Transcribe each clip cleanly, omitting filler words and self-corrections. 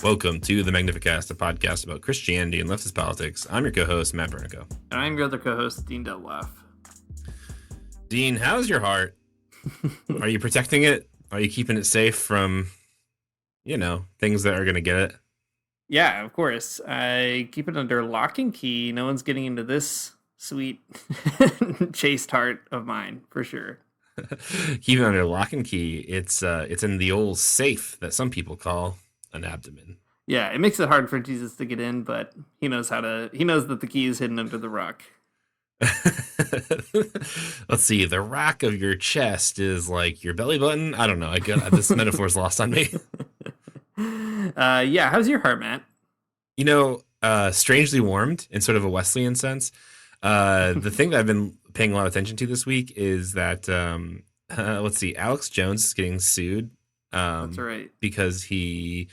Welcome to the Magnificast, a podcast about Christianity and leftist politics. I'm your co-host, Matt Bernico. And I'm your other co-host, Dean Delaf. Dean, how's your heart? Are you protecting it? Are you keeping it safe from, things that are going to get it? Yeah, of course. I keep it under lock and key. No one's getting into this sweet chaste heart of mine, for sure. Keep it under lock and key. It's in the old safe that some people call an abdomen. Yeah, it makes it hard for Jesus to get in, but he knows that the key is hidden under the rock. Let's see. The rack of your chest is like your belly button. I don't know. I get this metaphor's lost on me. Yeah. How's your heart, Matt? Strangely warmed in sort of a Wesleyan sense. The thing that I've been paying a lot of attention to this week is that, let's see, Alex Jones is getting sued. That's right. Because he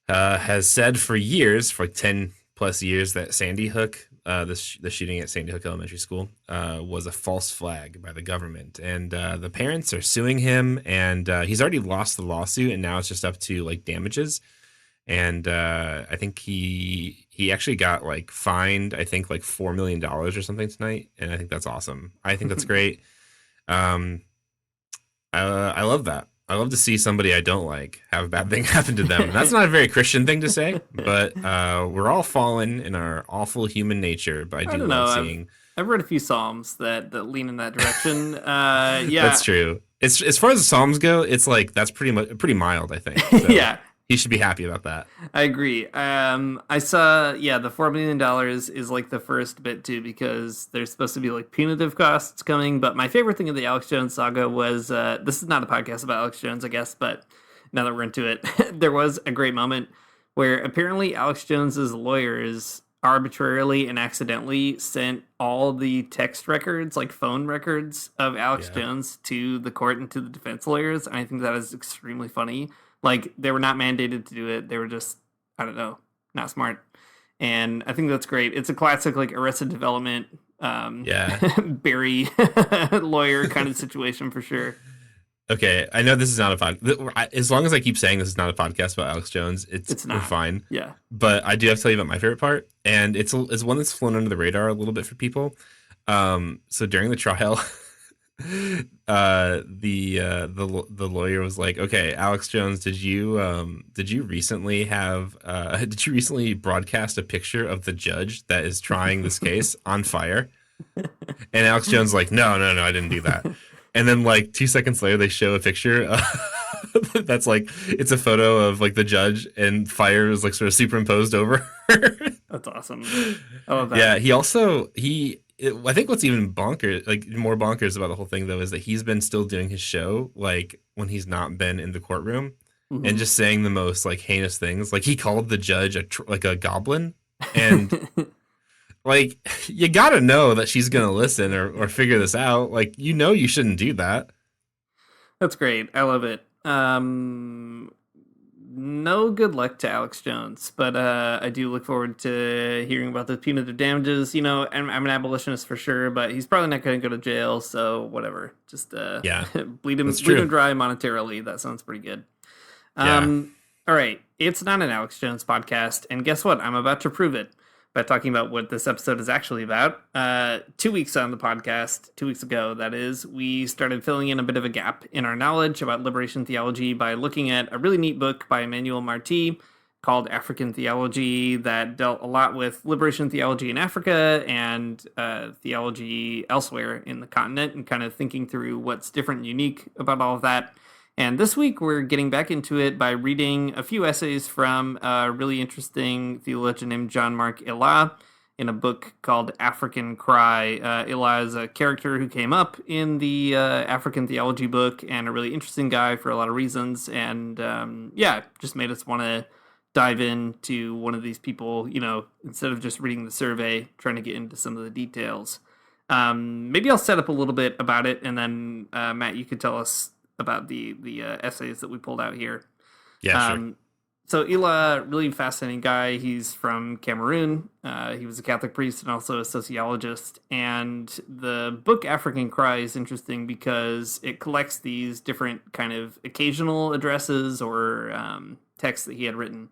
has said for years, for like 10 plus years, that Sandy Hook, the shooting at Sandy Hook Elementary School, was a false flag by the government. And the parents are suing him, and he's already lost the lawsuit, and now it's just up to like damages. And I think he actually got like fined, I think like $4 million or something tonight. And I think that's awesome. I think that's great. I love that. I love to see somebody I don't like have a bad thing happen to them. And that's not a very Christian thing to say, but we're all fallen in our awful human nature. But I do love seeing. I've read a few psalms that lean in that direction. Yeah, that's true. It's as far as the psalms go, it's like that's pretty mild, I think. So yeah, he should be happy about that. I agree. I saw, the $4 million is like the first bit too, because there's supposed to be like punitive costs coming. But my favorite thing of the Alex Jones saga was, this is not a podcast about Alex Jones, I guess, but now that we're into it, there was a great moment where apparently Alex Jones's lawyers arbitrarily and accidentally sent all the text records, like phone records of Alex Jones to the court and to the defense lawyers. And I think that is extremely funny. Like, they were not mandated to do it. They were just, I don't know, not smart. And I think that's great. It's a classic, like, Arrested Development, Barry lawyer kind of situation for sure. Okay, I know this is not a podcast. As long as I keep saying this is not a podcast about Alex Jones, it's not. We're fine. Yeah. But I do have to tell you about my favorite part, and it's one that's flown under the radar a little bit for people. So during the trial, the lawyer was like, "Okay, Alex Jones, did you recently broadcast a picture of the judge that is trying this case on fire?" And Alex Jones like, no, I didn't do that. And then like 2 seconds later, they show a picture that's like, it's a photo of like the judge and fire is like sort of superimposed over her. That's awesome. I love that. Yeah, I think what's even more bonkers about the whole thing though is that he's been still doing his show like when he's not been in the courtroom, and just saying the most like heinous things. Like he called the judge a goblin, and like you gotta know that she's gonna listen or figure this out. Like you shouldn't do that. That's great. I love it. No good luck to Alex Jones, but I do look forward to hearing about the punitive damages. I'm an abolitionist for sure, but he's probably not going to go to jail, so whatever. Just bleed him dry monetarily. That sounds pretty good. All right, it's not an Alex Jones podcast, and guess what? I'm about to prove it by talking about what this episode is actually about. 2 weeks on the podcast, 2 weeks ago, that is, we started filling in a bit of a gap in our knowledge about liberation theology by looking at a really neat book by Emmanuel Marty called African Theology that dealt a lot with liberation theology in Africa and theology elsewhere in the continent, and kind of thinking through what's different and unique about all of that. And this week, we're getting back into it by reading a few essays from a really interesting theologian named Jean-Marc Ela in a book called African Cry. Ela is a character who came up in the African theology book and a really interesting guy for a lot of reasons. And just made us want to dive into one of these people, instead of just reading the survey, trying to get into some of the details. Maybe I'll set up a little bit about it, and then, Matt, you could tell us about the essays that we pulled out here. Yeah, sure. So Ela, really fascinating guy. He's from Cameroon. He was a Catholic priest and also a sociologist. And the book African Cry is interesting because it collects these different kind of occasional addresses or texts that he had written.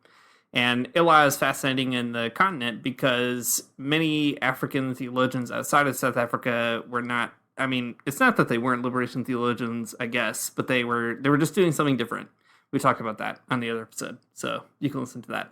And Ela is fascinating in the continent because many African theologians outside of South Africa were not. I mean, it's not that they weren't liberation theologians, I guess, but they were just doing something different. We talked about that on the other episode, so you can listen to that.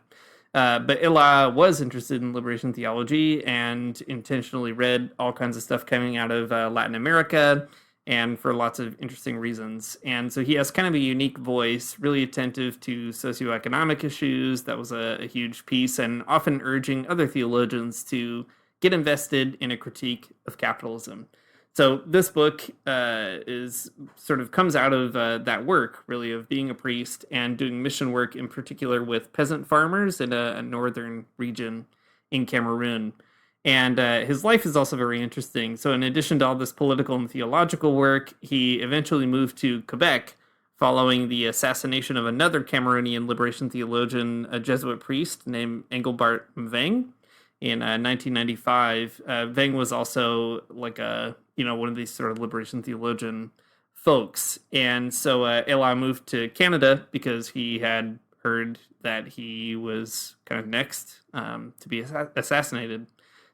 But Ela was interested in liberation theology and intentionally read all kinds of stuff coming out of Latin America, and for lots of interesting reasons. And so he has kind of a unique voice, really attentive to socioeconomic issues. That was a huge piece, and often urging other theologians to get invested in a critique of capitalism. So this book is sort of comes out of that work, really, of being a priest and doing mission work, in particular with peasant farmers in a northern region in Cameroon. And his life is also very interesting. So in addition to all this political and theological work, he eventually moved to Quebec following the assassination of another Cameroonian liberation theologian, a Jesuit priest named Engelbert Mveng in 1995. Veng was also like one of these sort of liberation theologian folks. And so Ela moved to Canada because he had heard that he was kind of next to be assassinated.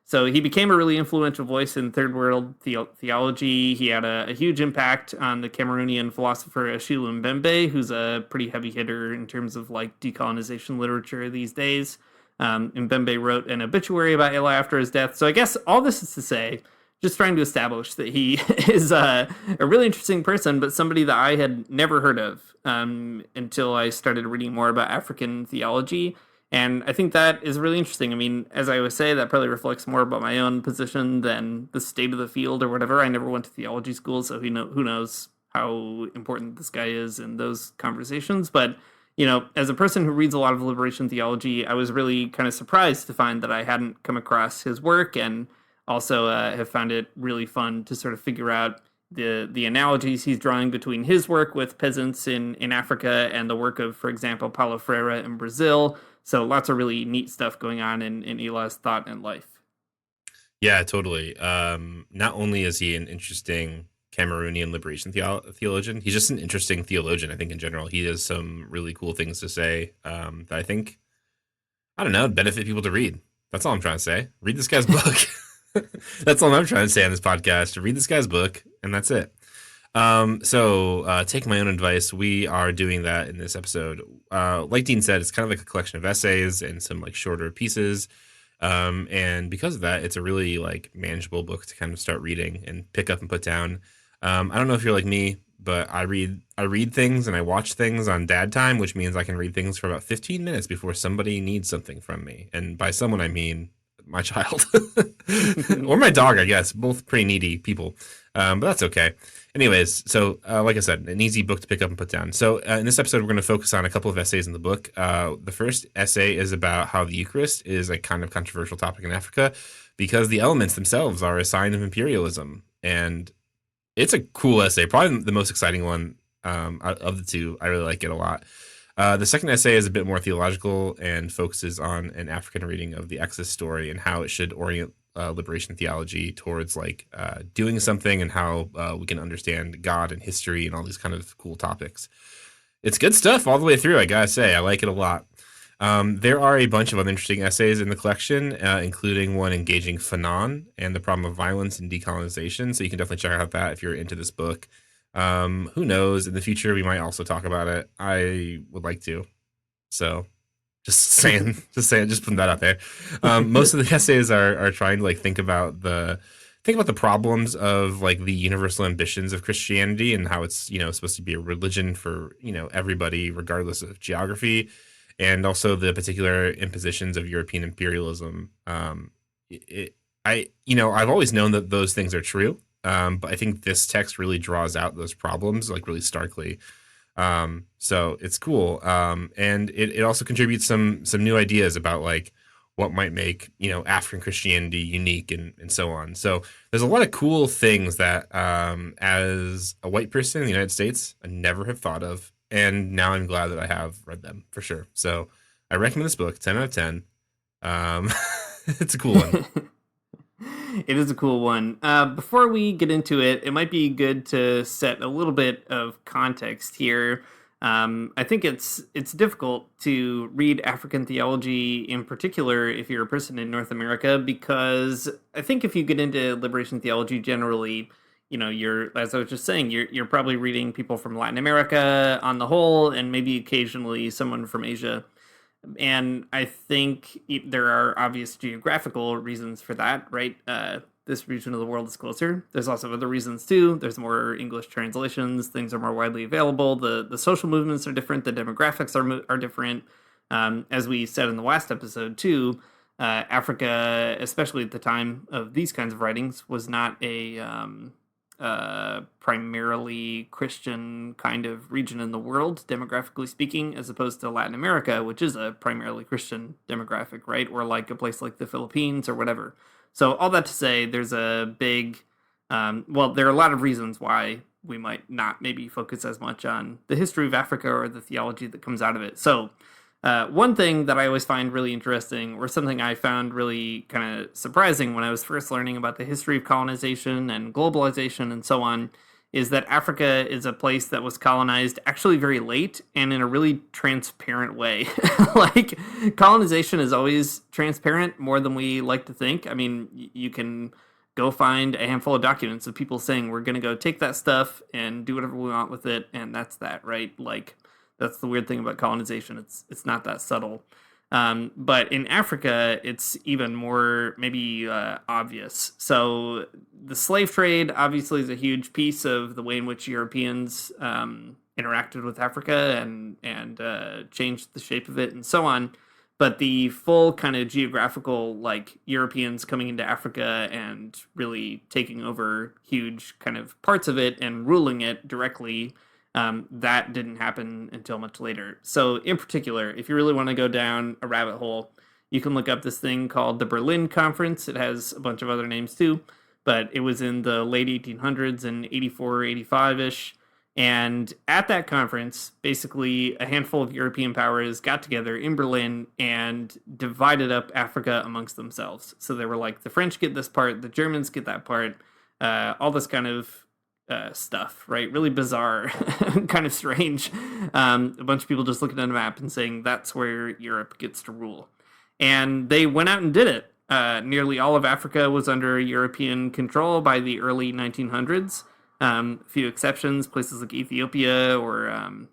So he became a really influential voice in third world theology. He had a huge impact on the Cameroonian philosopher Achille Mbembe, who's a pretty heavy hitter in terms of like decolonization literature these days. Mbembe wrote an obituary about Ela after his death. So I guess all this is to say, just trying to establish that he is a really interesting person, but somebody that I had never heard of until I started reading more about African theology. And I think that is really interesting. I mean, as I always say, that probably reflects more about my own position than the state of the field or whatever. I never went to theology school, so who knows how important this guy is in those conversations. But, as a person who reads a lot of liberation theology, I was really kind of surprised to find that I hadn't come across his work, and also have found it really fun to sort of figure out the analogies he's drawing between his work with peasants in Africa and the work of, for example, Paulo Freire in Brazil. So lots of really neat stuff going on in Ela's thought and life. Yeah, totally. Not only is he an interesting Cameroonian liberation theologian, he's just an interesting theologian, I think, in general. He has some really cool things to say that I think, I don't know, benefit people to read. That's all I'm trying to say. Read this guy's book. That's all I'm trying to say on this podcast. To read this guy's book, and that's it. So take my own advice. We are doing that in this episode. Like Dean said, it's kind of like a collection of essays and some like shorter pieces. And because of that, it's a really like manageable book to kind of start reading and pick up and put down. I don't know if you're like me, but I read things and I watch things on dad time, which means I can read things for about 15 minutes before somebody needs something from me. And by someone, I mean my child or my dog, I guess, both pretty needy people. But that's okay. Anyways, so like I said, an easy book to pick up and put down. So in this episode, we're going to focus on a couple of essays in the book. The first essay is about how the Eucharist is a kind of controversial topic in Africa because the elements themselves are a sign of imperialism. And it's a cool essay, probably the most exciting one of the two. I really like it a lot. The second essay is a bit more theological and focuses on an African reading of the Exodus story and how it should orient liberation theology towards like doing something and how we can understand God and history and all these kind of cool topics. It's good stuff all the way through, I gotta say. I like it a lot. There are a bunch of other interesting essays in the collection, including one engaging Fanon and the problem of violence and decolonization. So you can definitely check out that if you're into this book. Who knows? In the future, we might also talk about it. I would like to. So just putting that out there. Most of the essays are trying to like think about the problems of like the universal ambitions of Christianity and how it's, supposed to be a religion for, everybody, regardless of geography, and also the particular impositions of European imperialism. I've always known that those things are true. But I think this text really draws out those problems like really starkly. So it's cool. And it also contributes some new ideas about like what might make, African Christianity unique and so on. So there's a lot of cool things that as a white person in the United States, I never have thought of. And now I'm glad that I have read them for sure. So I recommend this book, 10 out of 10. It's a cool one. It is a cool one. Before we get into it, it might be good to set a little bit of context here. I think it's difficult to read African theology in particular if you're a person in North America, because I think if you get into liberation theology generally, you're, as I was just saying, you're probably reading people from Latin America on the whole, and maybe occasionally someone from Asia. And I think there are obvious geographical reasons for that, right? This region of the world is closer. There's also other reasons too. There's more English translations. Things are more widely available. The social movements are different. The demographics are different. As we said in the last episode too, Africa, especially at the time of these kinds of writings, was not a primarily Christian kind of region in the world, demographically speaking, as opposed to Latin America, which is a primarily Christian demographic, right? Or like a place like the Philippines or whatever. So all that to say, there's a big, there are a lot of reasons why we might not maybe focus as much on the history of Africa or the theology that comes out of it. So one thing that I always find really interesting, or something I found really kind of surprising when I was first learning about the history of colonization and globalization and so on, is that Africa is a place that was colonized actually very late and in a really transparent way. Like, colonization is always transparent, more than we like to think. I mean, you can go find a handful of documents of people saying, we're going to go take that stuff and do whatever we want with it, and that's that, right? Like, that's the weird thing about colonization. It's not that subtle. But in Africa, it's even more maybe obvious. So the slave trade obviously is a huge piece of the way in which Europeans interacted with Africa and changed the shape of it and so on. But the full kind of geographical, like Europeans coming into Africa and really taking over huge kind of parts of it and ruling it directly, that didn't happen until much later. So in particular, if you really want to go down a rabbit hole, you can look up this thing called the Berlin Conference. It has a bunch of other names too, but it was in the late 1800s in 84, 85-ish. And at that conference, basically a handful of European powers got together in Berlin and divided up Africa amongst themselves. So they were like, the French get this part, the Germans get that part, all this kind of stuff, right? Really bizarre, kind of strange. A bunch of people just looking at a map and saying that's where Europe gets to rule. And they went out and did it. Nearly all of Africa was under European control by the early 1900s. A few exceptions, places like Ethiopia or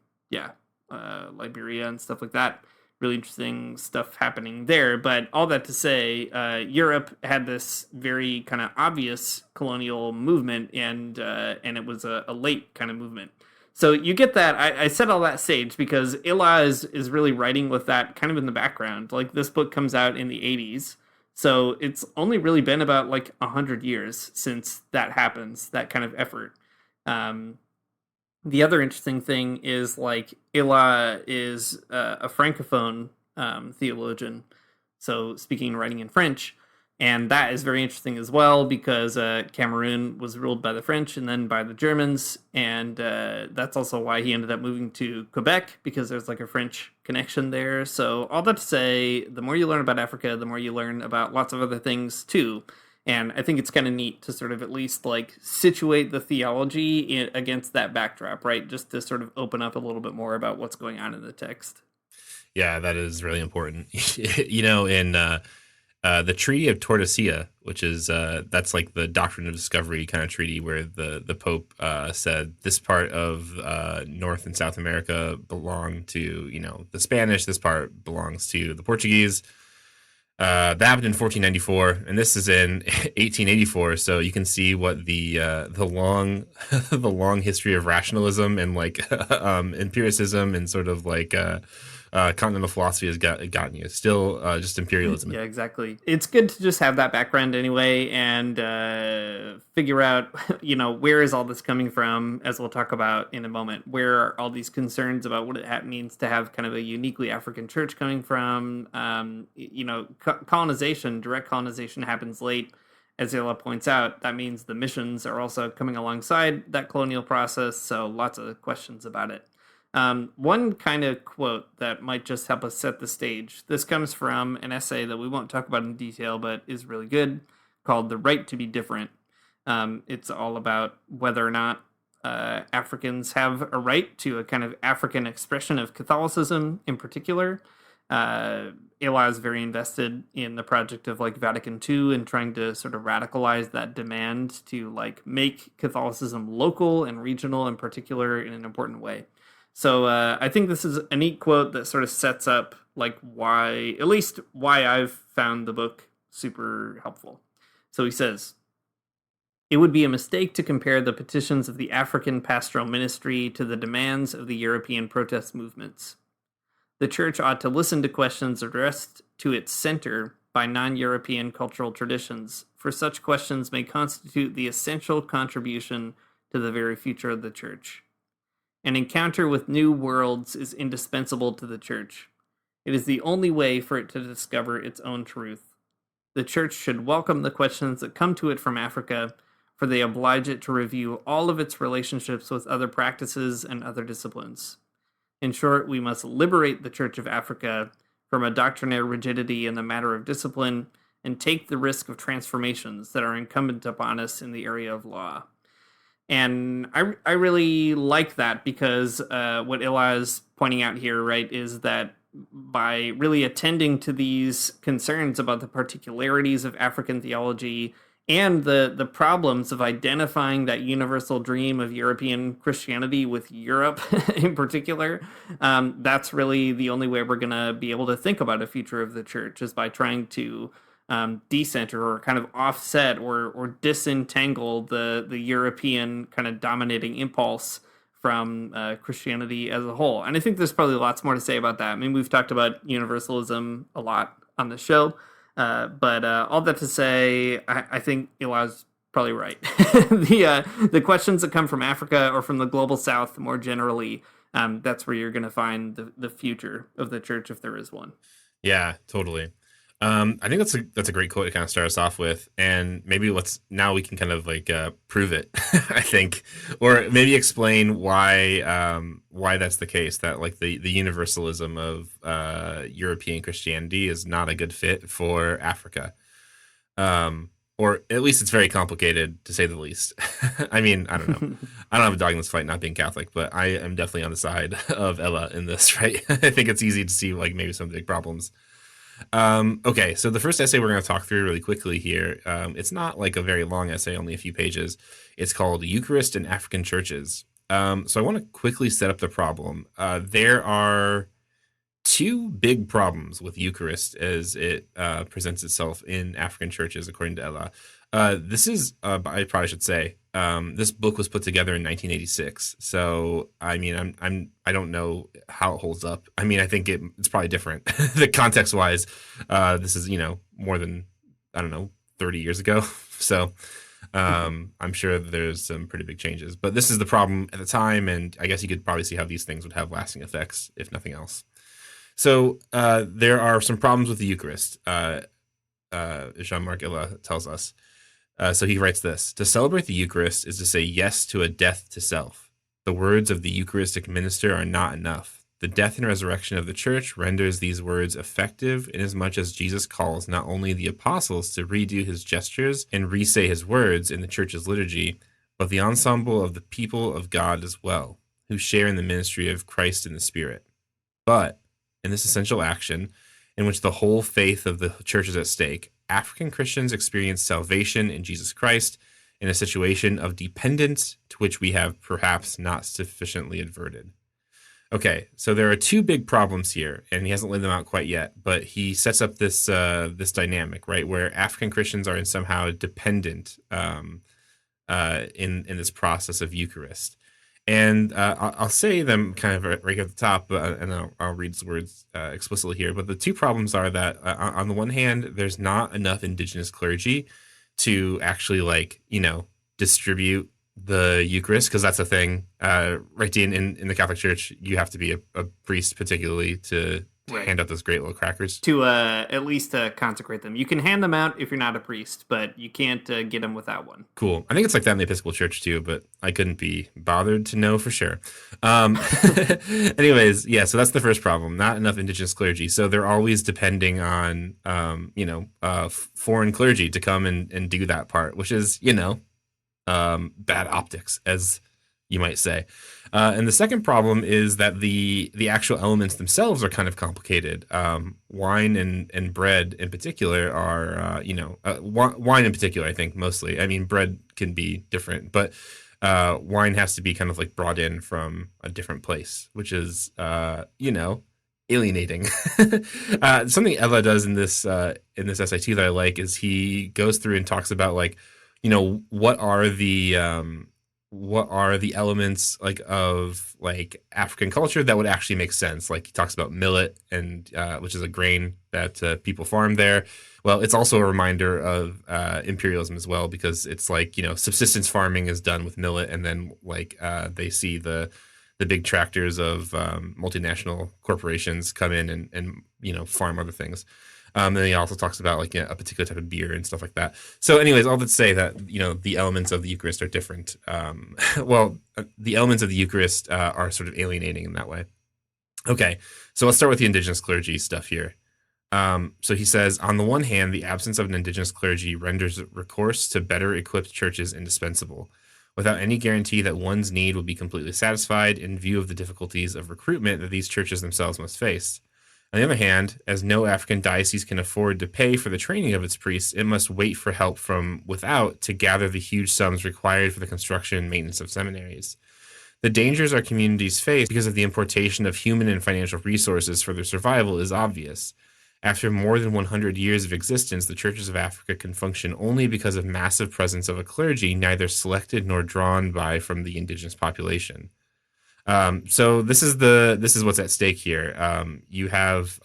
Liberia and stuff like that. Really interesting stuff happening there. But all that to say, Europe had this very kind of obvious colonial movement, and it was a late kind of movement. So you get that. I said all that stage because Ela is really writing with that kind of in the background. Like, this book comes out in the 80s. So it's only really been about like 100 years since that happens, that kind of effort. The other interesting thing is, like, Ela is a Francophone theologian, so speaking and writing in French. And that is very interesting as well because Cameroon was ruled by the French and then by the Germans. And that's also why he ended up moving to Quebec, because there's like a French connection there. So all that to say, the more you learn about Africa, the more you learn about lots of other things too. And I think it's kind of neat to sort of at least like situate the theology against that backdrop, right? Just to sort of open up a little bit more about what's going on in the text. Yeah, that is really important. In the Treaty of Tordesillas, which is that's like the Doctrine of Discovery kind of treaty, where the Pope said this part of North and South America belong to the Spanish, this part belongs to the Portuguese. That happened in 1494, and this is in 1884. So you can see what the long the long history of rationalism and like empiricism and sort of like continental philosophy has gotten you. Still just imperialism. Yeah, exactly. It's good to just have that background anyway and figure out, where is all this coming from, as we'll talk about in a moment. Where are all these concerns about what it means to have kind of a uniquely African church coming from? Colonization, direct colonization happens late. As Ela points out, that means the missions are also coming alongside that colonial process. So lots of questions about it. One kind of quote that might just help us set the stage. This comes from an essay that we won't talk about in detail, but is really good, called "The Right to be Different." It's all about whether or not Africans have a right to a kind of African expression of Catholicism in particular. Ela is very invested in the project of like Vatican II and trying to sort of radicalize that demand to like make Catholicism local and regional in particular in an important way. So I think this is a neat quote that sort of sets up like why, at least why I've found the book super helpful. So he says, it would be a mistake to compare the petitions of the African pastoral ministry to the demands of the European protest movements. The Church ought to listen to questions addressed to its center by non-European cultural traditions, for such questions may constitute the essential contribution to the very future of the Church. An encounter with new worlds is indispensable to the Church. It is the only way for it to discover its own truth. The Church should welcome the questions that come to it from Africa, for they oblige it to review all of its relationships with other practices and other disciplines. In short, we must liberate the Church of Africa from a doctrinaire rigidity in the matter of discipline and take the risk of transformations that are incumbent upon us in the area of law. And I really like that because what Ela is pointing out here, right, is that by really attending to these concerns about the particularities of African theology and the problems of identifying that universal dream of European Christianity with Europe in particular, that's really the only way we're going to be able to think about a future of the church, is by trying to decenter or kind of offset or disentangle the European kind of dominating impulse from Christianity as a whole. And I think there's probably lots more to say about that. I mean, we've talked about universalism a lot on the show. But all that to say, I think Ela's probably right. The questions that come from Africa or from the global South more generally, that's where you're going to find the future of the church, if there is one. Yeah, totally. I think that's a great quote to kind of start us off with, and maybe now we can kind of like prove it. I think, or maybe explain why that's the case. That like the universalism of European Christianity is not a good fit for Africa, or at least it's very complicated to say the least. I mean, I don't know. I don't have a dog in this fight, not being Catholic, but I am definitely on the side of Ela in this. Right? I think it's easy to see like maybe some big problems. Okay, so the first essay we're going to talk through really quickly here, it's not like a very long essay, only a few pages. It's called Eucharist in African Churches. So I want to quickly set up the problem. There are two big problems with Eucharist as it presents itself in African churches, according to Ela. This is, I probably should say, this book was put together in 1986. So, I mean, I don't know how it holds up. I mean, I think it's probably different. The context wise, this is, more than, I don't know, 30 years ago. So, I'm sure there's some pretty big changes, but this is the problem at the time. And I guess you could probably see how these things would have lasting effects, if nothing else. So, there are some problems with the Eucharist. Jean-Marc Ela tells us. So he writes this: to celebrate the Eucharist is to say yes to a death to self. The words of the Eucharistic minister are not enough. The death and resurrection of the church renders these words effective inasmuch as Jesus calls not only the apostles to redo his gestures and re-say his words in the church's liturgy, but the ensemble of the people of God as well, who share in the ministry of Christ in the Spirit. But in this essential action, in which the whole faith of the church is at stake, African Christians experience salvation in Jesus Christ in a situation of dependence to which we have perhaps not sufficiently adverted. Okay, so there are two big problems here, and he hasn't laid them out quite yet, but he sets up this this dynamic, right, where African Christians are somehow dependent in this process of Eucharist. And I'll say them kind of right at the top, and I'll read the words explicitly here. But the two problems are that, on the one hand, there's not enough indigenous clergy to actually, distribute the Eucharist, because that's a thing. Right, in the Catholic Church, you have to be a priest, particularly, to hand out those great little crackers. To at least consecrate them. You can hand them out if you're not a priest, but you can't get them without one. Cool. I think it's like that in the Episcopal Church too, but I couldn't be bothered to know for sure. Anyways, yeah, so that's the first problem. Not enough indigenous clergy. So they're always depending on, foreign clergy to come and do that part, which is, bad optics, as you might say. And the second problem is that the actual elements themselves are kind of complicated. Wine and bread in particular are, wine in particular, I think mostly. I mean, bread can be different, but wine has to be kind of like brought in from a different place, which is, alienating. Something Ela does in this essay too that I like is he goes through and talks about like, what are the elements like of like African culture that would actually make sense. Like he talks about millet and which is a grain that people farm there. Well, it's also a reminder of imperialism as well, because it's like, subsistence farming is done with millet, and then like they see the big tractors of multinational corporations come in and farm other things. And then he also talks about like a particular type of beer and stuff like that. So anyways, all that to say that, the elements of the Eucharist are different. The elements of the Eucharist are sort of alienating in that way. Okay, so let's start with the indigenous clergy stuff here. So he says, on the one hand, the absence of an indigenous clergy renders recourse to better equipped churches indispensable, without any guarantee that one's need will be completely satisfied in view of the difficulties of recruitment that these churches themselves must face. On the other hand, as no African diocese can afford to pay for the training of its priests, it must wait for help from without to gather the huge sums required for the construction and maintenance of seminaries. The dangers our communities face because of the importation of human and financial resources for their survival is obvious. After more than 100 years of existence, the churches of Africa can function only because of massive presence of a clergy neither selected nor drawn by from the indigenous population. So this is what's at stake here. You have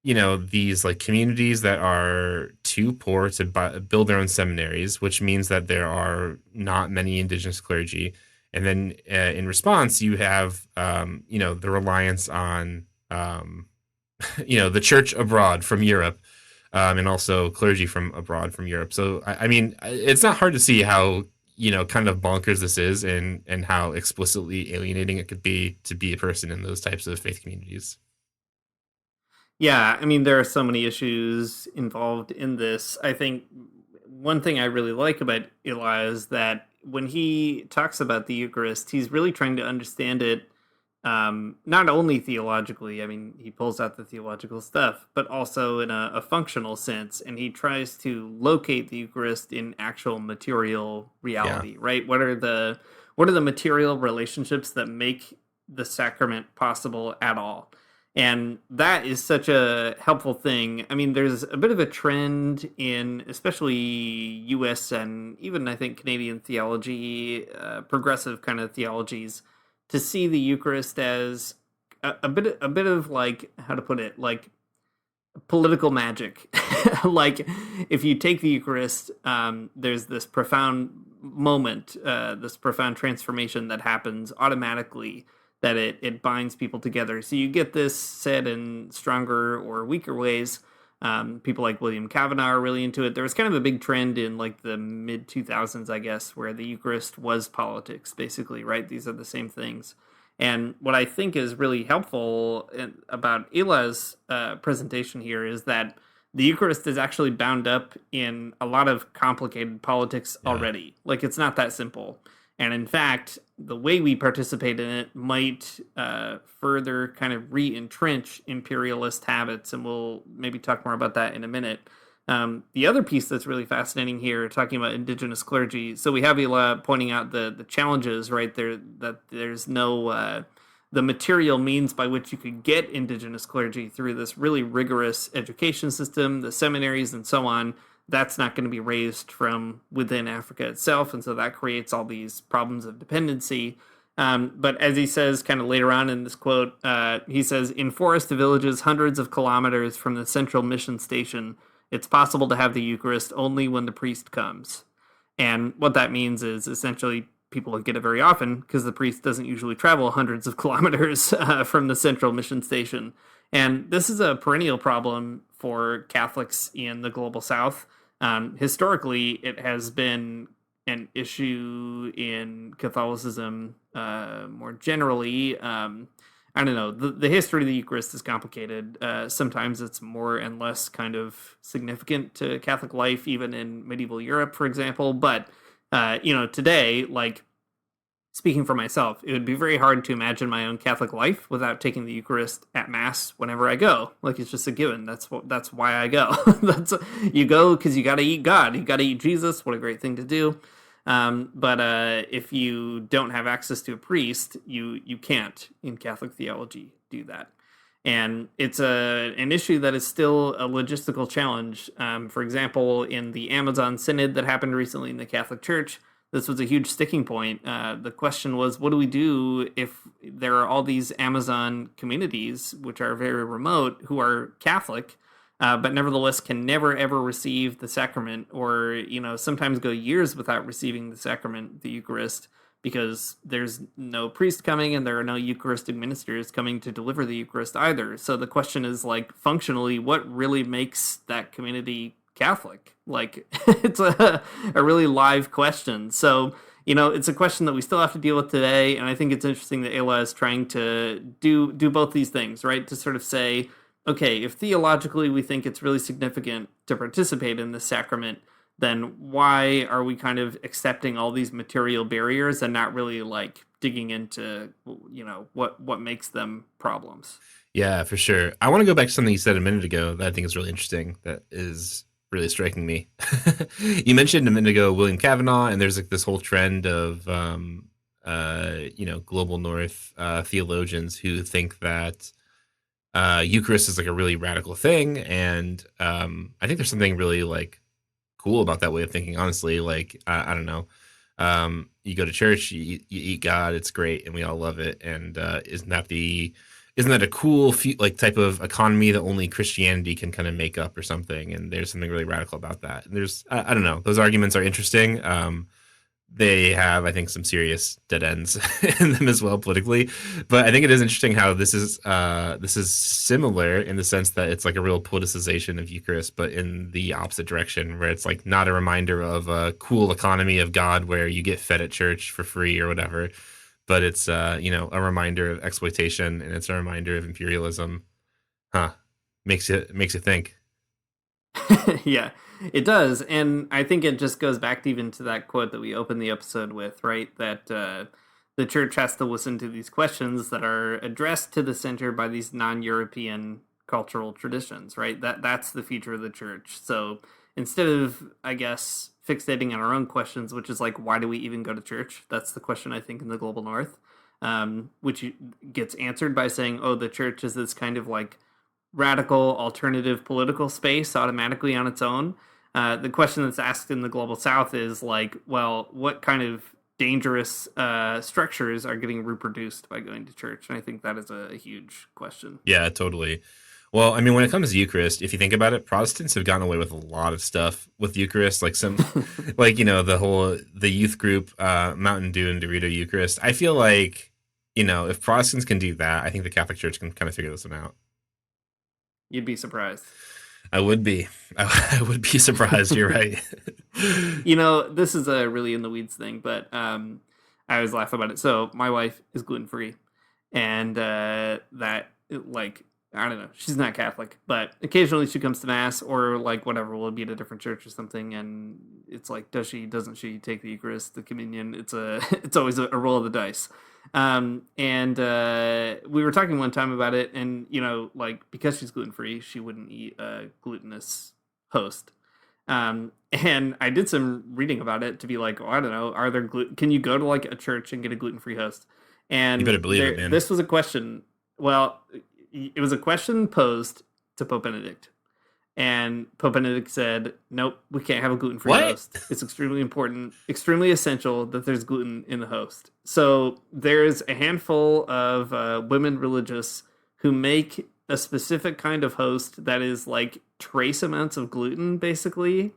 these like communities that are too poor to build their own seminaries, which means that there are not many indigenous clergy. And then in response, you have the reliance on the church abroad from Europe, and also clergy from abroad from Europe. So I mean, it's not hard to see how kind of bonkers this is, and how explicitly alienating it could be to be a person in those types of faith communities. Yeah, I mean, there are so many issues involved in this. I think one thing I really like about Eli is that when he talks about the Eucharist, he's really trying to understand it not only theologically. I mean, he pulls out the theological stuff, but also in a functional sense, and he tries to locate the Eucharist in actual material reality. Right? What are the material relationships that make the sacrament possible at all? And that is such a helpful thing. I mean, there's a bit of a trend in especially US and even I think Canadian theology, progressive kind of theologies, to see the Eucharist as a bit of like, how to put it, like political magic. Like if you take the Eucharist, there's this profound moment, this profound transformation that happens automatically, that it binds people together. So you get this said in stronger or weaker ways. People like William Cavanaugh are really into it. There was kind of a big trend in like the mid 2000s, I guess, where the Eucharist was politics, basically, right? These are the same things. And what I think is really helpful about Ela's presentation here is that the Eucharist is actually bound up in a lot of complicated politics already. Like, it's not that simple. And in fact, the way we participate in it might further kind of re-entrench imperialist habits, and we'll maybe talk more about that in a minute. The other piece that's really fascinating here, talking about indigenous clergy, so we have Ela pointing out the challenges, right, there, that there's no the material means by which you could get indigenous clergy through this really rigorous education system, the seminaries and so on. That's not going to be raised from within Africa itself, and so that creates all these problems of dependency. But as he says kind of later on in this quote, he says, in forest villages hundreds of kilometers from the central mission station, it's possible to have the Eucharist only when the priest comes. And what that means is essentially people don't get it very often because the priest doesn't usually travel hundreds of kilometers from the central mission station. And this is a perennial problem for Catholics in the global South. Historically, it has been an issue in Catholicism more generally. I don't know. The history of the Eucharist is complicated. Sometimes it's more and less kind of significant to Catholic life, even in medieval Europe, for example. But, today, like, speaking for myself, it would be very hard to imagine my own Catholic life without taking the Eucharist at Mass whenever I go. Like, it's just a given. That's why I go. You go because you got to eat God. You got to eat Jesus. What a great thing to do. But if you don't have access to a priest, you can't in Catholic theology do that. And it's an issue that is still a logistical challenge. For example, in the Amazon Synod that happened recently in the Catholic Church, this was a huge sticking point. The question was, what do we do if there are all these Amazon communities, which are very remote, who are Catholic, but nevertheless can never ever receive the sacrament, or sometimes go years without receiving the sacrament, the Eucharist, because there's no priest coming and there are no Eucharistic ministers coming to deliver the Eucharist either. So the question is, like, functionally, what really makes that community Catholic? Like, it's a really live question. So, it's a question that we still have to deal with today. And I think it's interesting that Ela is trying to do both these things, right? To sort of say, okay, if theologically we think it's really significant to participate in this sacrament, then why are we kind of accepting all these material barriers and not really like digging into, what makes them problems? Yeah, for sure. I want to go back to something you said a minute ago that I think is really interesting, that is really striking me. You mentioned a minute ago William Kavanaugh, and there's like this whole trend of global north theologians who think that Eucharist is like a really radical thing, and I think there's something really like cool about that way of thinking, honestly. Like, I don't know, you go to church, you eat God, it's great, and we all love it. And isn't that a cool like type of economy that only Christianity can kind of make up or something? And there's something really radical about that. And there's I don't know, those arguments are interesting. They have, I think, some serious dead ends in them as well politically. But I think it is interesting how this is similar in the sense that it's like a real politicization of Eucharist, but in the opposite direction, where it's like not a reminder of a cool economy of God where you get fed at church for free or whatever, but it's a reminder of exploitation, and it's a reminder of imperialism. Makes you think. Yeah, it does. And I think it just goes back to even to that quote that we opened the episode with, right? That the church has to listen to these questions that are addressed to the center by these non-European cultural traditions, right? That's the future of the church. So instead of, I guess, fixating on our own questions, which is like, why do we even go to church? That's the question, I think, in the global north, which gets answered by saying, oh, the church is this kind of like radical alternative political space automatically on its own. The question that's asked in the global south is like, well, what kind of dangerous structures are getting reproduced by going to church? And I think that is a huge question. Yeah, totally. Well, I mean, when it comes to Eucharist, if you think about it, Protestants have gotten away with a lot of stuff with Eucharist, like like, the youth group, Mountain Dew and Dorito Eucharist. I feel like, if Protestants can do that, I think the Catholic Church can kind of figure this one out. You'd be surprised. I would be. I would be surprised. You're right. This is a really in the weeds thing, but I always laugh about it. So my wife is gluten-free, and that, like, I don't know, she's not Catholic, but occasionally she comes to Mass or like whatever, we'll be at a different church or something, and it's like, doesn't she take the Eucharist, the communion? It's always a roll of the dice. And we were talking one time about it, and like, because she's gluten-free, she wouldn't eat a glutinous host. And I did some reading about it to be like, I don't know, are there can you go to like a church and get a gluten-free host? And you better believe it, man. This was a question. Well, it was a question posed to Pope Benedict. And Pope Benedict said, nope, we can't have a gluten-free host. It's extremely important, extremely essential that there's gluten in the host. So there's a handful of women religious who make a specific kind of host that is like trace amounts of gluten, basically.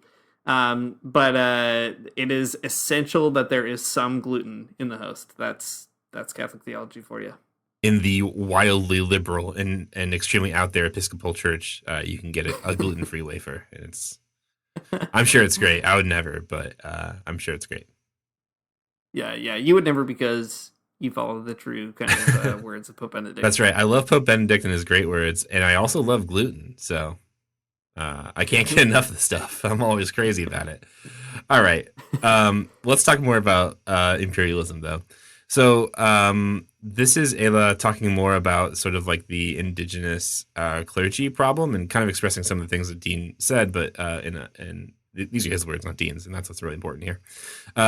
But it is essential that there is some gluten in the host. That's Catholic theology for you. In the wildly liberal and extremely out there Episcopal Church, you can get a gluten-free wafer. And I'm sure it's great. I would never, but I'm sure it's great. Yeah. You would never, because you follow the true kind of words of Pope Benedict. That's right. I love Pope Benedict and his great words, and I also love gluten. So I can't get enough of the stuff. I'm always crazy about it. All right. Let's talk more about imperialism, though. So this is Ela talking more about sort of like the indigenous clergy problem and kind of expressing some of the things that Dean said, but these are his words, not Dean's, and that's what's really important here.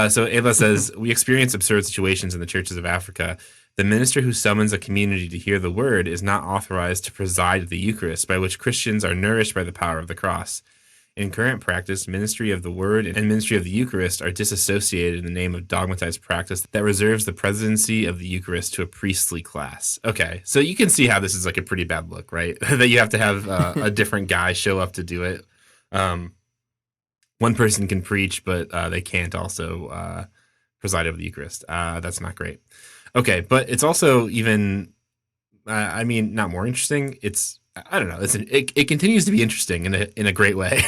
So Ela says, we experience absurd situations in the churches of Africa. The minister who summons a community to hear the word is not authorized to preside at the Eucharist, by which Christians are nourished by the power of the cross. In current practice, ministry of the word and ministry of the Eucharist are disassociated in the name of dogmatized practice that reserves the presidency of the Eucharist to a priestly class. Okay, so you can see how this is like a pretty bad look, right? That you have to have a different guy show up to do it. One person can preach, but they can't also preside over the Eucharist. That's not great. Okay, but it's also even, not more interesting. I don't know. It continues to be interesting in a great way.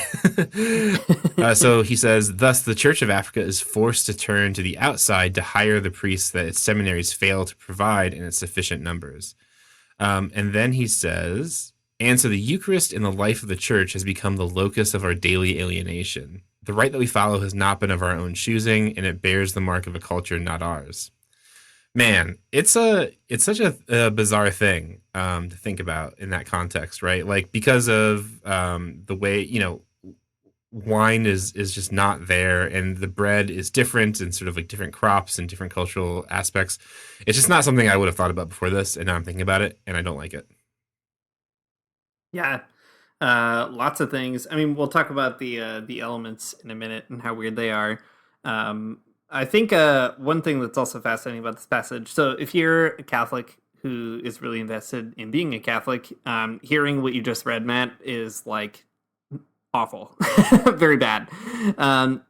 So he says, thus the Church of Africa is forced to turn to the outside to hire the priests that its seminaries fail to provide in its sufficient numbers. And then he says, and so the Eucharist in the life of the church has become the locus of our daily alienation. The rite that we follow has not been of our own choosing, and it bears the mark of a culture not ours. Man, it's such a bizarre thing to think about in that context, right? Like because of the way wine is just not there, and the bread is different, and sort of like different crops and different cultural aspects. It's just not something I would have thought about before this, and now I'm thinking about it, and I don't like it. Yeah, lots of things. I mean, we'll talk about the elements in a minute and how weird they are. I think one thing that's also fascinating about this passage. So, if you're a Catholic who is really invested in being a Catholic, hearing what you just read, Matt, is like awful, very bad,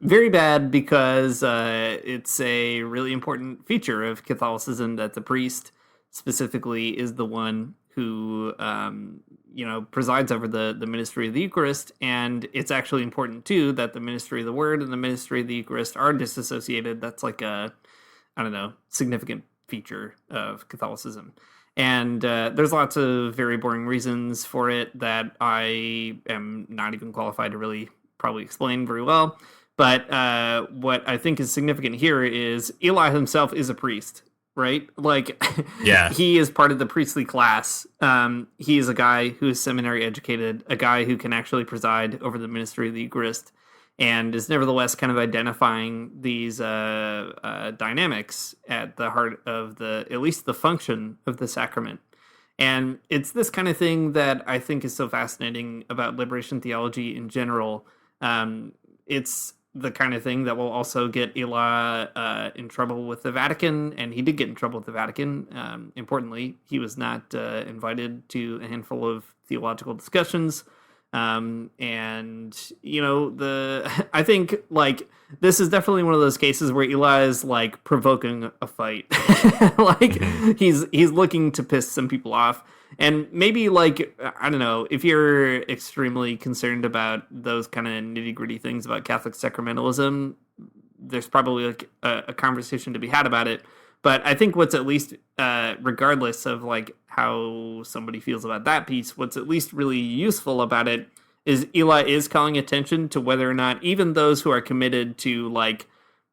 very bad because it's a really important feature of Catholicism that the priest specifically is the one who presides over the ministry of the Eucharist, and it's actually important too that the ministry of the Word and the ministry of the Eucharist are disassociated. That's like a significant feature of Catholicism. And there's lots of very boring reasons for it that I am not even qualified to really probably explain very well. But what I think is significant here is Eli himself is a priest, right? Like, Yeah. he is part of the priestly class. He is a guy who is seminary educated, a guy who can actually preside over the ministry of the Eucharist, and is nevertheless kind of identifying these dynamics at the heart of at least the function of the sacrament. And it's this kind of thing that I think is so fascinating about liberation theology in general. It's the kind of thing that will also get Ela in trouble with the Vatican, and he did get in trouble with the Vatican. Importantly, he was not invited to a handful of theological discussions. I think like this is definitely one of those cases where Eli is like provoking a fight. Like he's looking to piss some people off. And maybe like, I don't know, if you're extremely concerned about those kind of nitty gritty things about Catholic sacramentalism, there's probably like a conversation to be had about it. But I think what's at least, regardless of like how somebody feels about that piece, what's at least really useful about it is Eli is calling attention to whether or not even those who are committed to like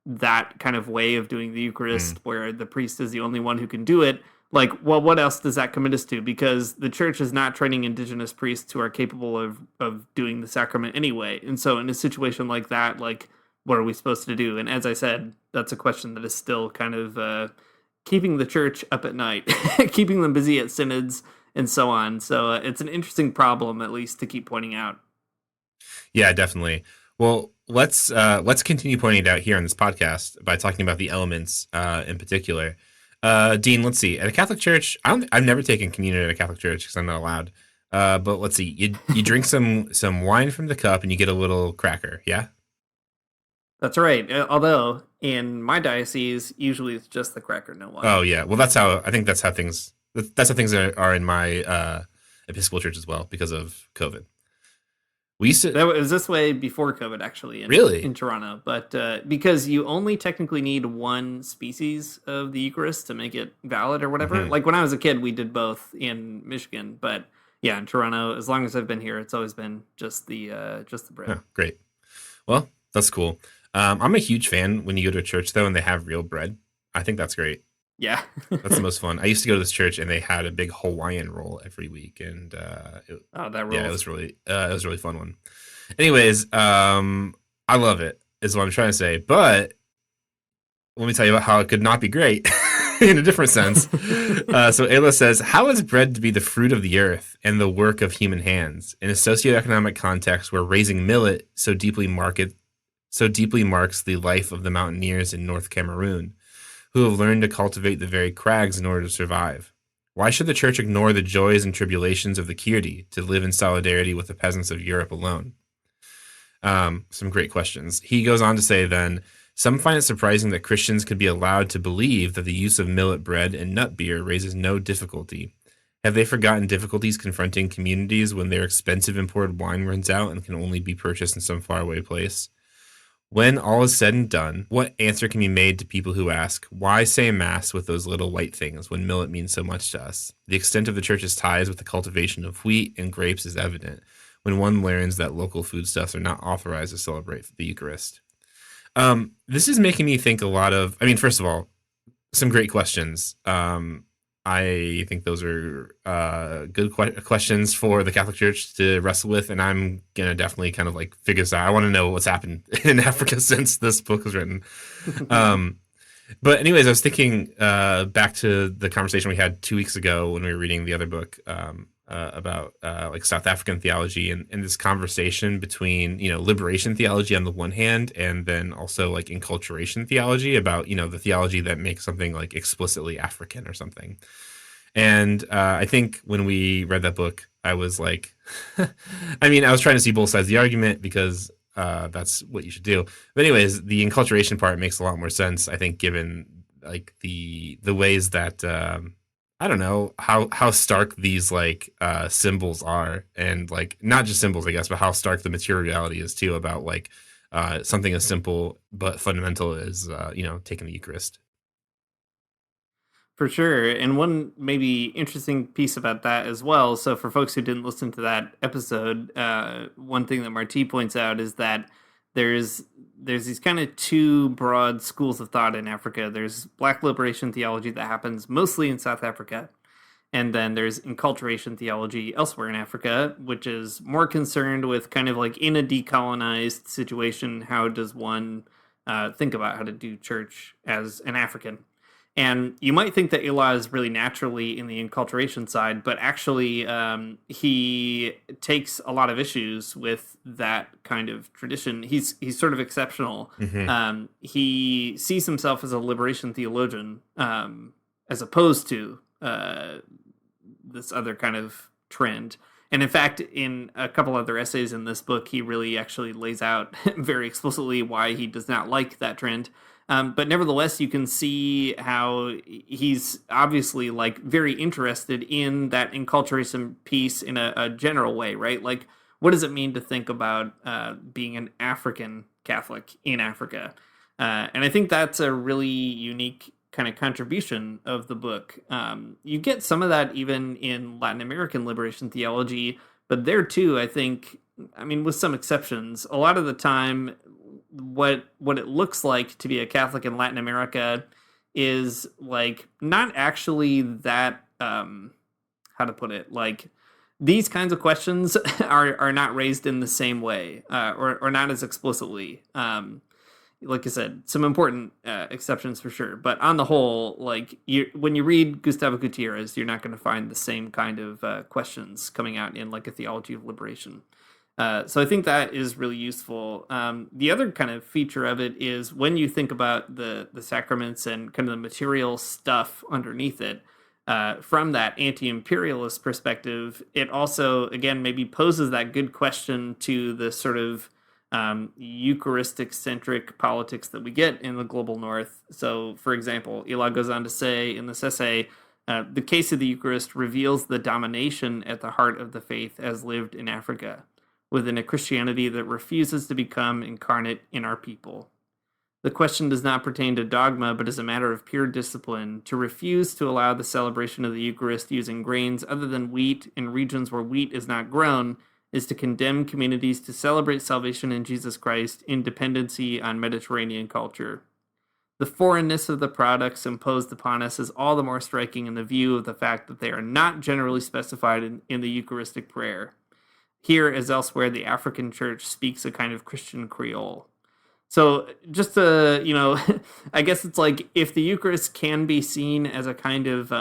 that kind of way of doing the Eucharist, where the priest is the only one who can do it, like, well, what else does that commit us to? Because the church is not training indigenous priests who are capable of doing the sacrament anyway. And so in a situation like that, like, what are we supposed to do? And as I said, that's a question that is still kind of keeping the church up at night, keeping them busy at synods and so on. So it's an interesting problem, at least, to keep pointing out. Yeah, definitely. Well, let's continue pointing it out here on this podcast by talking about the elements in particular. Dean, let's see. At a Catholic church, I've never taken communion at a Catholic church because I'm not allowed. But let's see. You drink some wine from the cup and you get a little cracker. Yeah. That's right. Although in my diocese, usually it's just the cracker, no wine. Oh yeah. Well, I think that's how things are in my Episcopal church as well because of COVID. We used to. That was this way before COVID, actually. In Toronto, but because you only technically need one species of the Eucharist to make it valid or whatever. Like when I was a kid, we did both in Michigan, but yeah, in Toronto, as long as I've been here, it's always been just the bread. Oh, great. Well, that's cool. I'm a huge fan when you go to a church though, and they have real bread. I think that's great. Yeah. That's the most fun. I used to go to this church, and they had a big Hawaiian roll every week, and Oh, that yeah, rules. it was a really fun one. Anyways, I love it, is what I'm trying to say. But let me tell you about how it could not be great in a different sense. So Ayla says, how is bread to be the fruit of the earth and the work of human hands in a socioeconomic context where raising millet so deeply marks the life of the mountaineers in North Cameroon, who have learned to cultivate the very crags in order to survive? Why should the church ignore the joys and tribulations of the Kirti to live in solidarity with the peasants of Europe alone? Some great questions. He goes on to say then, some find it surprising that Christians could be allowed to believe that the use of millet bread and nut beer raises no difficulty. Have they forgotten difficulties confronting communities when their expensive imported wine runs out and can only be purchased in some faraway place? When all is said and done, what answer can be made to people who ask, why say Mass with those little white things when millet means so much to us? The extent of the church's ties with the cultivation of wheat and grapes is evident when one learns that local foodstuffs are not authorized to celebrate the Eucharist. This is making me think a lot of, I mean, first of all, some great questions. I think those are good questions for the Catholic Church to wrestle with, and I'm gonna definitely kind of like figure this out. I want to know what's happened in Africa since this book was written. Um, but anyways, I was thinking back to the conversation we had 2 weeks ago when we were reading the other book about like South African theology, and this conversation between, you know, liberation theology on the one hand, and then also like enculturation theology about, you know, the theology that makes something like explicitly African or something. And I think when we read that book, I was like, I mean, I was trying to see both sides of the argument because that's what you should do. But anyways, the enculturation part makes a lot more sense, I think, given like the ways that I don't know how stark these like symbols are, and like not just symbols, I guess, but how stark the materiality is too about like something as simple but fundamental as you know, taking the Eucharist. For sure. And one maybe interesting piece about that as well. So, for folks who didn't listen to that episode, one thing that Marti points out is that there's there's these kind of two broad schools of thought in Africa. There's Black liberation theology that happens mostly in South Africa, and then there's enculturation theology elsewhere in Africa, which is more concerned with kind of like in a decolonized situation, how does one think about how to do church as an African? And you might think that Ela is really naturally in the enculturation side, but actually he takes a lot of issues with that kind of tradition. He's sort of exceptional. Mm-hmm. He sees himself as a liberation theologian, as opposed to this other kind of trend. And in fact, in a couple other essays in this book, he really actually lays out very explicitly why he does not like that trend. But nevertheless, you can see how he's obviously like very interested in that enculturation piece in a general way, right? Like, what does it mean to think about being an African Catholic in Africa? And I think that's a really unique kind of contribution of the book. You get some of that even in Latin American liberation theology, but there too, I think, I mean, with some exceptions, a lot of the time, what it looks like to be a Catholic in Latin America is like not actually that how to put it, like these kinds of questions are not raised in the same way or not as explicitly. Like I said, some important exceptions for sure, but on the whole, like when you read Gustavo Gutierrez, you're not going to find the same kind of questions coming out in like a theology of liberation. So I think that is really useful. The other kind of feature of it is when you think about the sacraments and kind of the material stuff underneath it, from that anti-imperialist perspective, it also, again, maybe poses that good question to the sort of Eucharistic-centric politics that we get in the global north. So, for example, Ela goes on to say in this essay, the case of the Eucharist reveals the domination at the heart of the faith as lived in Africa, within a Christianity that refuses to become incarnate in our people. The question does not pertain to dogma, but is a matter of pure discipline. To refuse to allow the celebration of the Eucharist using grains other than wheat in regions where wheat is not grown is to condemn communities to celebrate salvation in Jesus Christ in dependency on Mediterranean culture. The foreignness of the products imposed upon us is all the more striking in the view of the fact that they are not generally specified in the Eucharistic prayer. Here, as elsewhere, the African church speaks a kind of Christian Creole. So just to, I guess it's like if the Eucharist can be seen as a kind of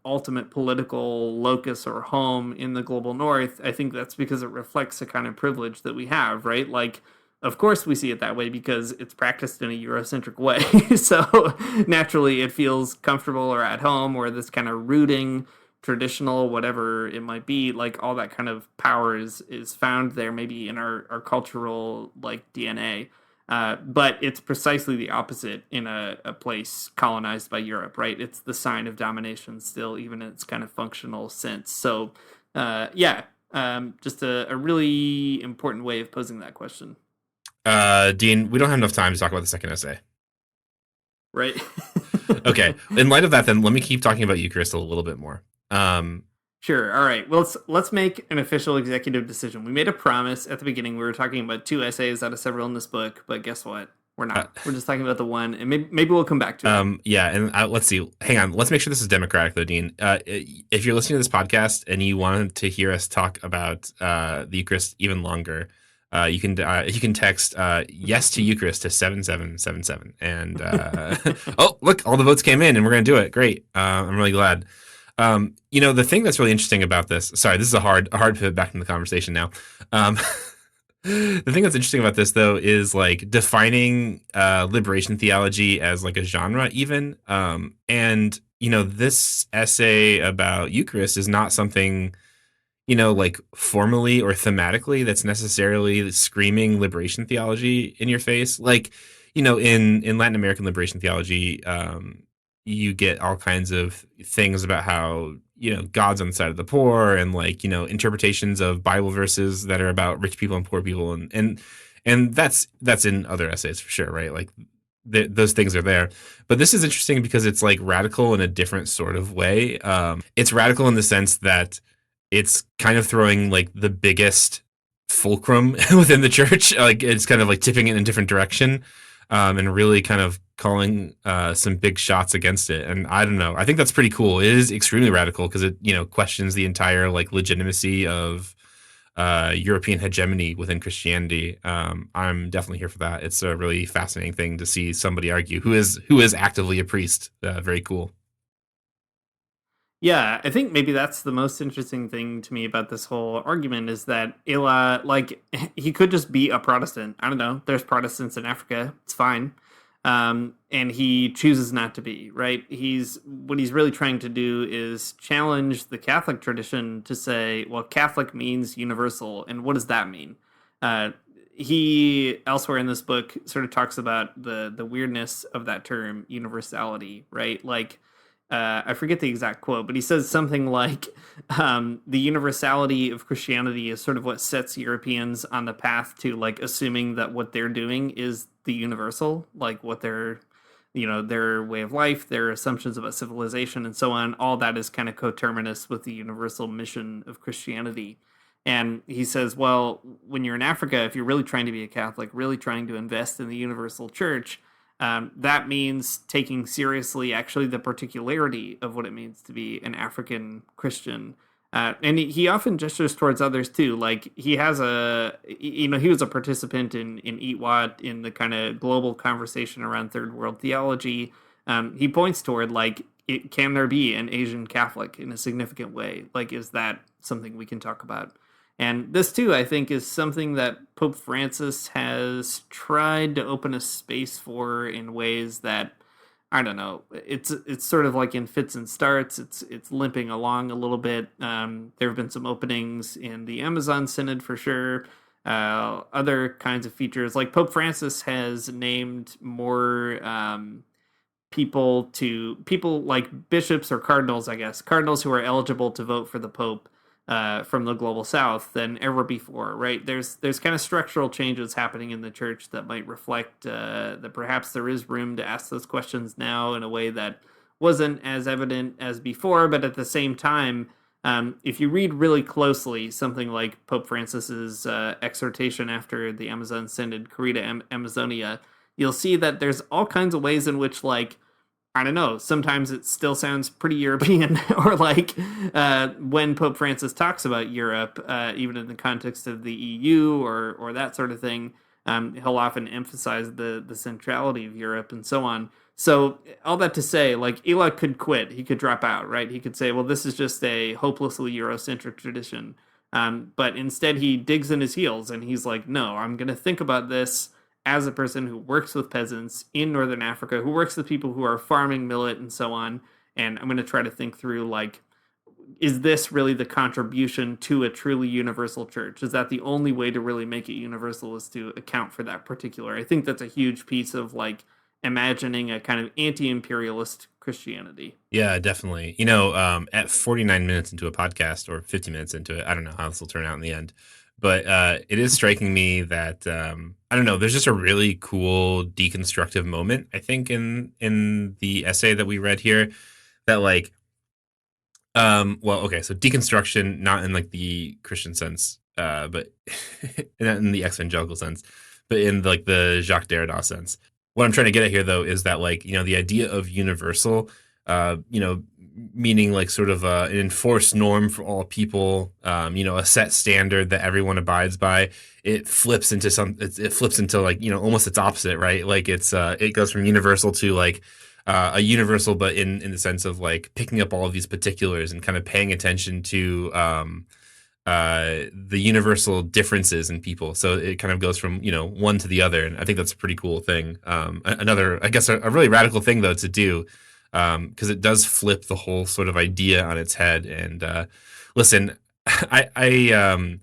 ultimate political locus or home in the global north, I think that's because it reflects a kind of privilege that we have, right? Like, of course we see it that way because it's practiced in a Eurocentric way. So naturally it feels comfortable or at home, or this kind of rooting, traditional, whatever it might be, like all that kind of power is found there, maybe in our cultural like DNA. But it's precisely the opposite in a place colonized by Europe, right? It's the sign of domination still, even in its kind of functional sense. So, just a really important way of posing that question. Dean, we don't have enough time to talk about the second essay. Right. Okay. In light of that, then let me keep talking about Eucharist a little bit more. Sure. All right. Well, let's make an official executive decision. We made a promise at the beginning. We were talking about 2 essays out of several in this book, but guess what? We're not. We're just talking about the one, and maybe we'll come back to it. Yeah, and let's see. Hang on. Let's make sure this is democratic, though, Dean. If you're listening to this podcast and you wanted to hear us talk about the Eucharist even longer, you can text yes to Eucharist to 7777. And oh, look, all the votes came in, and we're gonna do it. Great. I'm really glad. The thing that's really interesting about this. Sorry, this is a hard pivot back in the conversation now. The thing that's interesting about this, though, is like defining liberation theology as like a genre, even. And this essay about Eucharist is not something like formally or thematically that's necessarily screaming liberation theology in your face. Like, in Latin American liberation theology, you get all kinds of things about how, God's on the side of the poor, and like, interpretations of Bible verses that are about rich people and poor people. And that's in other essays for sure. Right. Like those things are there, but this is interesting because it's like radical in a different sort of way. It's radical in the sense that it's kind of throwing like the biggest fulcrum within the church. Like it's kind of like tipping it in a different direction, and really kind of calling some big shots against it. And I don't know. I think that's pretty cool. It is extremely radical because it, questions the entire like legitimacy of European hegemony within Christianity. I'm definitely here for that. It's a really fascinating thing to see somebody argue who is actively a priest. Very cool. Yeah, I think maybe that's the most interesting thing to me about this whole argument is that Ela, like, he could just be a Protestant. I don't know. There's Protestants in Africa. It's fine. And he chooses not to be, right? What he's really trying to do is challenge the Catholic tradition to say, well, Catholic means universal. And what does that mean? He elsewhere in this book sort of talks about the weirdness of that term, universality, right? Like, I forget the exact quote, but he says something like, the universality of Christianity is sort of what sets Europeans on the path to like assuming that what they're doing is the universal, like what their way of life, their assumptions about civilization and so on, all that is kind of coterminous with the universal mission of Christianity. And he says, well, when you're in Africa, if you're really trying to be a Catholic, really trying to invest in the universal church, that means taking seriously actually the particularity of what it means to be an African Christian. And he often gestures towards others too. Like he has he was a participant in Eat What, in the kind of global conversation around third world theology. He points toward like, can there be an Asian Catholic in a significant way? Like, is that something we can talk about? And this, too, I think, is something that Pope Francis has tried to open a space for in ways that, I don't know, it's sort of like in fits and starts. It's limping along a little bit. There have been some openings in the Amazon Synod for sure. Other kinds of features, like Pope Francis has named more people like bishops or cardinals, I guess, cardinals who are eligible to vote for the Pope from the global south than ever before, right? There's kind of structural changes happening in the church that might reflect that perhaps there is room to ask those questions now in a way that wasn't as evident as before. But at the same time, if you read really closely something like Pope Francis's exhortation after the Amazon Synod, Carita Amazonia, you'll see that there's all kinds of ways in which, like, I don't know, sometimes it still sounds pretty European, or like when Pope Francis talks about Europe, even in the context of the EU or that sort of thing, he'll often emphasize the centrality of Europe and so on. So all that to say, like, Ela could quit, he could drop out, right? He could say, well, this is just a hopelessly Eurocentric tradition. But instead, he digs in his heels and he's like, no, I'm going to think about this as a person who works with peasants in Northern Africa, who works with people who are farming millet and so on. And I'm going to try to think through, like, is this really the contribution to a truly universal church? Is that the only way to really make it universal, is to account for that particular? I think that's a huge piece of, like, imagining a kind of anti-imperialist Christianity. Yeah, definitely. At 49 minutes into a podcast, or 50 minutes into it, I don't know how this will turn out in the end, but it is striking me that I don't know. There's just a really cool deconstructive moment, I think, in the essay that we read here. That, like, well, okay, so deconstruction, not in like the Christian sense, but not in the evangelical sense, but in like the Jacques Derrida sense. What I'm trying to get at here, though, is that, like, the idea of universal, meaning like sort of an enforced norm for all people, a set standard that everyone abides by. It flips into like, almost its opposite, right? Like it goes from universal to like a universal, but in the sense of like picking up all of these particulars and kind of paying attention to the universal differences in people. So it kind of goes from, one to the other. And I think that's a pretty cool thing. Another, I guess, a really radical thing, though, to do, because it does flip the whole sort of idea on its head. And listen, I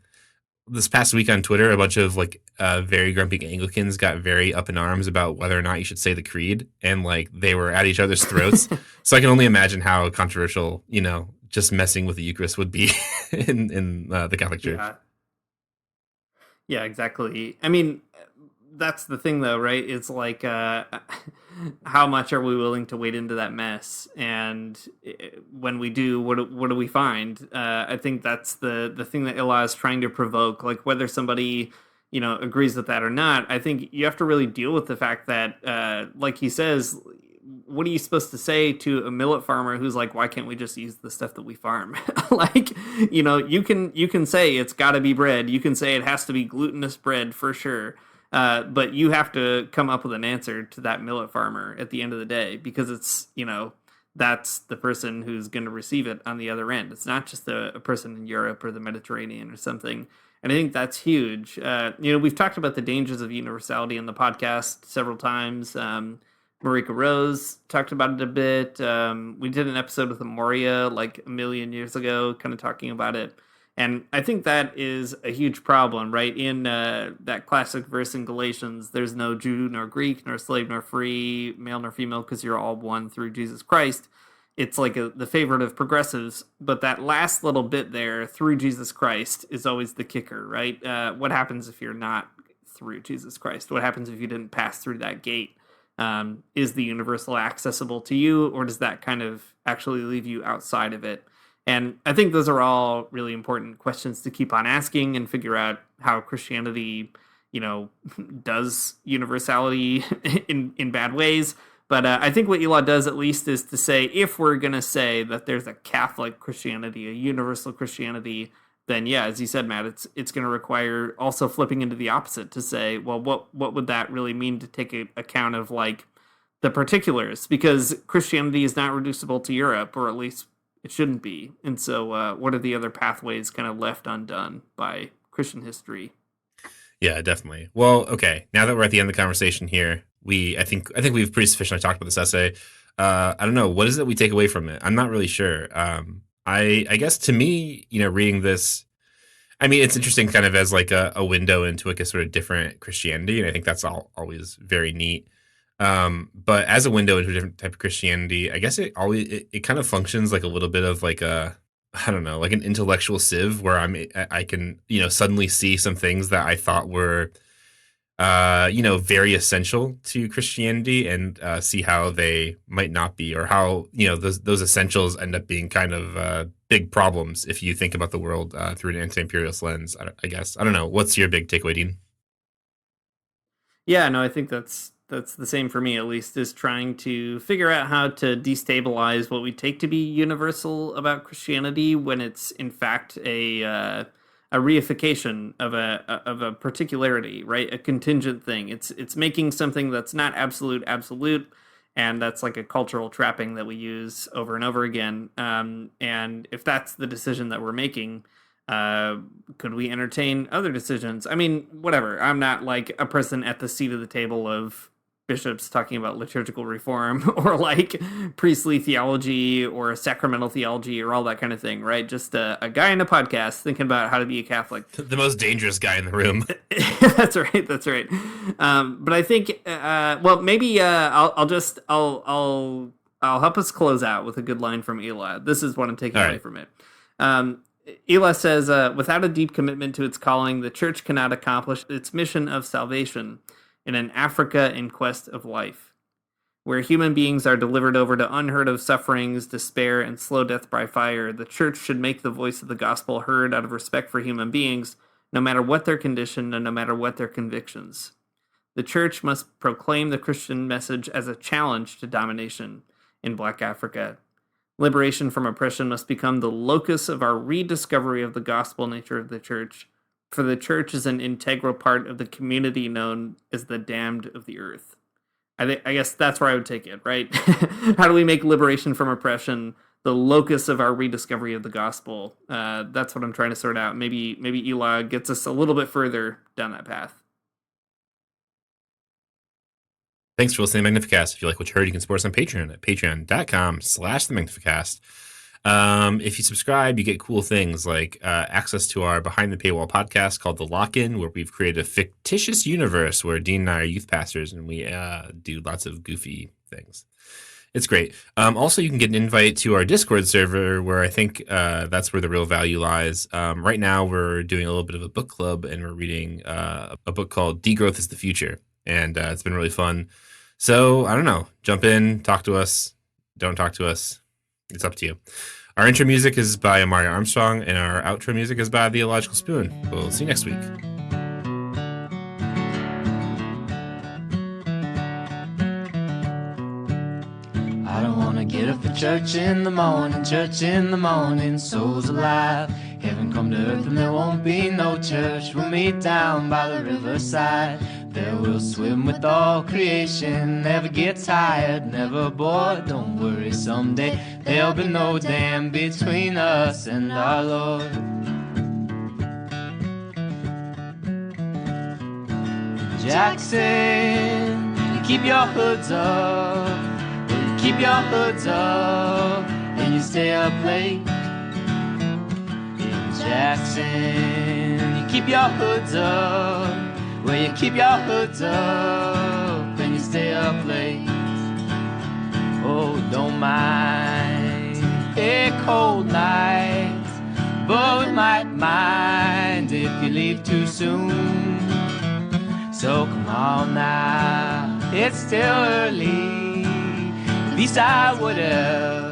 this past week on Twitter, a bunch of like very grumpy Anglicans got very up in arms about whether or not you should say the creed, and like they were at each other's throats. So I can only imagine how controversial, just messing with the Eucharist would be in the Catholic Church. Yeah, exactly. I mean, that's the thing, though, right? It's like, how much are we willing to wade into that mess? And when we do, what do we find? I think that's the thing that Ela is trying to provoke. Like, whether somebody, agrees with that or not, I think you have to really deal with the fact that, like he says, what are you supposed to say to a millet farmer who's like, why can't we just use the stuff that we farm? Like, you can say it's got to be bread. You can say it has to be glutinous bread for sure. But you have to come up with an answer to that millet farmer at the end of the day, because it's, that's the person who's going to receive it on the other end. It's not just a person in Europe or the Mediterranean or something. And I think that's huge. We've talked about the dangers of universality in the podcast several times. Marika Rose talked about it a bit. We did an episode with Amoria like a million years ago, kind of talking about it. And I think that is a huge problem, right? In that classic verse in Galatians, there's no Jew nor Greek, nor slave nor free, male nor female, because you're all one through Jesus Christ. It's like the favorite of progressives. But that last little bit there, through Jesus Christ, is always the kicker, right? What happens if you're not through Jesus Christ? What happens if you didn't pass through that gate? Is the universal accessible to you, or does that kind of actually leave you outside of it? And I think those are all really important questions to keep on asking and figure out how Christianity, does universality in bad ways. But I think what Ela does, at least, is to say, if we're going to say that there's a Catholic Christianity, a universal Christianity, then yeah, as you said, Matt, it's going to require also flipping into the opposite to say, well, what would that really mean to take account of like the particulars? Because Christianity is not reducible to Europe, or at least it shouldn't be. And so what are the other pathways kind of left undone by Christian history? Yeah, definitely. Well, okay. Now that we're at the end of the conversation here, I think we've pretty sufficiently talked about this essay. I don't know. What is it we take away from it? I'm not really sure. I guess to me, reading this, I mean, it's interesting kind of as like a window into like a sort of different Christianity. And I think that's always very neat. But as a window into a different type of Christianity, I guess it kind of functions like a little bit of like I don't know, like an intellectual sieve where I can, suddenly see some things that I thought were, very essential to Christianity, and see how they might not be, or how, those essentials end up being kind of big problems if you think about the world through an anti-imperialist lens, I guess. I don't know. What's your big takeaway, Dean? Yeah, no, I think that's that's the same for me, at least, is trying to figure out how to destabilize what we take to be universal about Christianity when it's in fact a reification of a particularity, right? A contingent thing. It's making something that's not absolute, and that's like a cultural trapping that we use over and over again. And if that's the decision that we're making, could we entertain other decisions? I mean, whatever. I'm not like a person at the seat of the table of bishops talking about liturgical reform or like priestly theology or sacramental theology or all that kind of thing, right? Just a guy in a podcast thinking about how to be a Catholic. The most dangerous guy in the room. That's right. That's right. But I think, well, maybe I'll help us close out with a good line from Ela. This is what I'm taking away from it. Ela says, without a deep commitment to its calling, the church cannot accomplish its mission of salvation in an Africa in quest of life, where human beings are delivered over to unheard of sufferings, despair, and slow death by fire. The church should make the voice of the gospel heard out of respect for human beings, no matter what their condition and no matter what their convictions. The church must proclaim the Christian message as a challenge to domination in Black Africa. Liberation from oppression must become the locus of our rediscovery of the gospel nature of the church, for the church is an integral part of the community known as the damned of the earth. I guess that's where I would take it, right? How do we make liberation from oppression the locus of our rediscovery of the gospel? That's what I'm trying to sort out. Maybe Ela gets us a little bit further down that path. Thanks for listening to Magnificast. If you like what you heard, you can support us on Patreon at patreon.com/the Magnificast. If you subscribe, you get cool things like access to our behind the paywall podcast called The Lock-In, where we've created a fictitious universe where Dean and I are youth pastors and we do lots of goofy things. It's great. Also, you can get an invite to our Discord server, where I think that's where the real value lies. Right now, we're doing a little bit of a book club, and we're reading a book called Degrowth is the Future, and it's been really fun. So, I don't know. Jump in, talk to us, don't talk to us. It's up to you. Our intro music is by Amari Armstrong, and our outro music is by The Illogical Spoon. We'll see you next week. I don't want to get up for church in the morning, souls alive. Heaven come to earth and there won't be no church. We'll meet down by the riverside. There we'll swim with all creation. Never get tired, never bored. Don't worry, someday there'll be no dam between us and our Lord. Jackson, keep your hoods up. Keep your hoods up and you stay up late. In Jackson, you keep your hoods up. Well, you keep your hoods up and you stay up late. Oh, don't mind a cold night, but we might mind if you leave too soon. So come on now, it's still early. At least I would have